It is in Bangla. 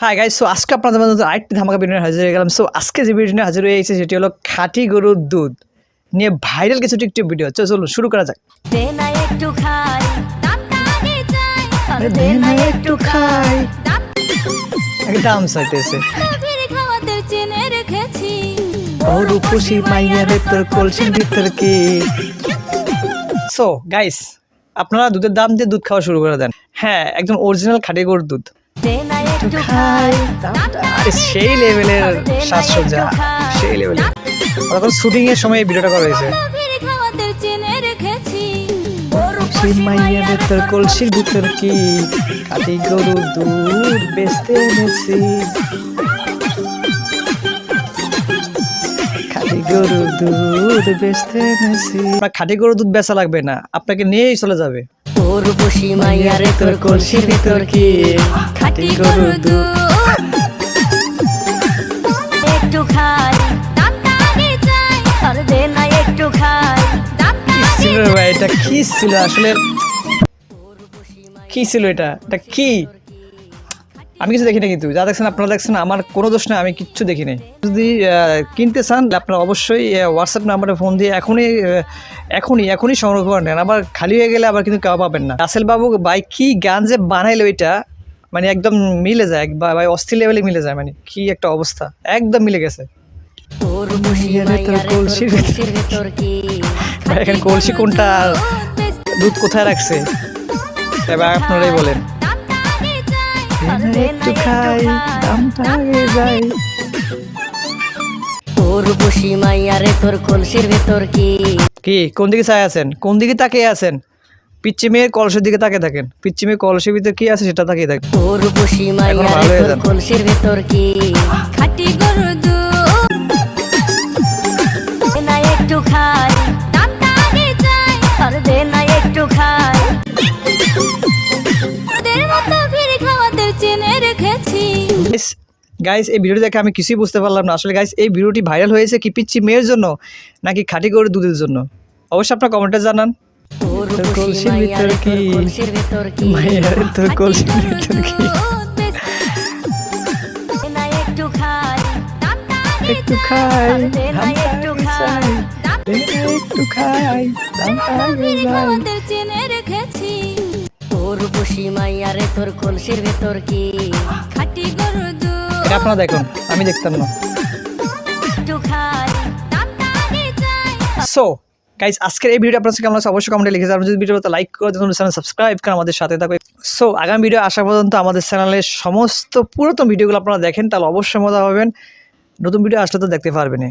হাই গাইস, সো আজকে আপনাদের মধ্যে আরেকটি ধামাকা ভিডিও নিয়ে হাজির হয়ে গেলাম। সো আজকে যে ভিডিও নিয়ে হাজির হয়ে গেছে সেটি হলো খাঁটি গরুর দুধ নিয়ে ভাইরাল কিছু টিকটক ভিডিও। চলুন শুরু করা যাক। একদম সাইতেছে সো গাইস, আপনারা দুধের দাম দিয়ে দুধ খাওয়া শুরু করে দেন। হ্যাঁ, একদম অরিজিনাল খাঁটি গরুর দুধ। সেই লেভেলের সাজসজ্জা, সেই লেভেলের। তখন শুটিং এর সময় এই ভিডিওটা করা হয়েছে। তোর কলসির ভিতর কি খাঁটি গরুর দুধ বেচতে এনেছি, খাঁটি গরুর দুধ বেচতে এনেছি। খাঁটি গরুর দুধ বেচা লাগবে না, আপনাকে নিয়েই চলে যাবে। তোর বসি মাইয়ারে তোর কলসির ভিতর কি খাঁটি গরুর দুধ একটু খাই তাড়াতাড়ি চাই আর দে না একটু খাই ছিল ভাই, এটা কি ছিল আসলে? কি ছিল এটা? এটা কি? আমি কিছু দেখি না, কিন্তু যা দেখছেন আপনারা দেখছেন, আমার কোনো দোষ নেই, আমি কিচ্ছু দেখি নাই। যদি কিনতে চান আপনারা অবশ্যই হোয়াটসঅ্যাপ নাম্বারে ফোন দিয়ে এখনই সংগ্রহ করে নেন। আবার খালি হয়ে গেলে আবার কিন্তু কেউ পাবেন না। রাসেল বাবু ভাই কি গান যে বানাইলো, এটা মানে একদম মিলে যায়, ভাই অস্থির লেভেলে মিলে যায়, মানে কি একটা অবস্থা, একদম মিলে গেছে। এখানে কলসি কোনটা, দুধ কোথায় রাখছে এবার আপনারাই বলেন। একটু খাই দামটা আগে যাই। তোর বসি মাইয়ারে তোর কলসির ভিতর কি কোন দিকে চাই আছেন, কোন দিকে তাকিয়ে আছেন? পিচ্চি মেয়ের কলসের দিকে তাকিয়ে থাকেন। পিচ্চি মেয়ের কলসের ভিতর কি আছে সেটা তাকিয়ে থাকেন। তোর বসি মাইয়ারে তোর কলসির ভিতর কি খাঁটি গরুর দুধ না একটু খাই তাড়াতাড়ি চাই আর দে না একটু খাই তোদের মতো ভিড় খাওয়াতে চেনে রেখেছি। গাইস, এই ভিডিওটি দেখে আমি কিছুই বুঝতে পারলাম না আসলে। গাইস, এই ভিডিওটি ভাইরাল হয়েছে কি পিচ্চি মেয়ের জন্য নাকি খাঁটি গরুর দুধের জন্য? অবশ্যই আপনার কমেন্টে জানান। কলসির ভিতর কি মাইয়ারে তোর কলসির ভিতর কি একটু খাই একটু খাই দামটা আগে যাই। তোর বসি মাইয়ারে তোর কলসির ভিতর কি খাঁটি গরুর দুধ এটা আপনারা দেখুন, আমি দেখতাম না। একটু খাই তাড়াতাড়ি চাই। সো গাইস, আজকের এই ভিডিও আপনার কেমন লাগছে অবশ্যই কমেন্টে লিখে যাবেন। যদি ভিডিওটা লাইক করে দেন, চ্যানেল সাবস্ক্রাইব করে আমাদের সাথে থাকবে। সো আগামী ভিডিও আসা পর্যন্ত আমাদের চ্যানেলের সমস্ত পুরাতন ভিডিওগুলো আপনারা দেখেন, তাহলে অবশ্যই মজা পাবেন। নতুন ভিডিও আসলে তো দেখতে পারবেন।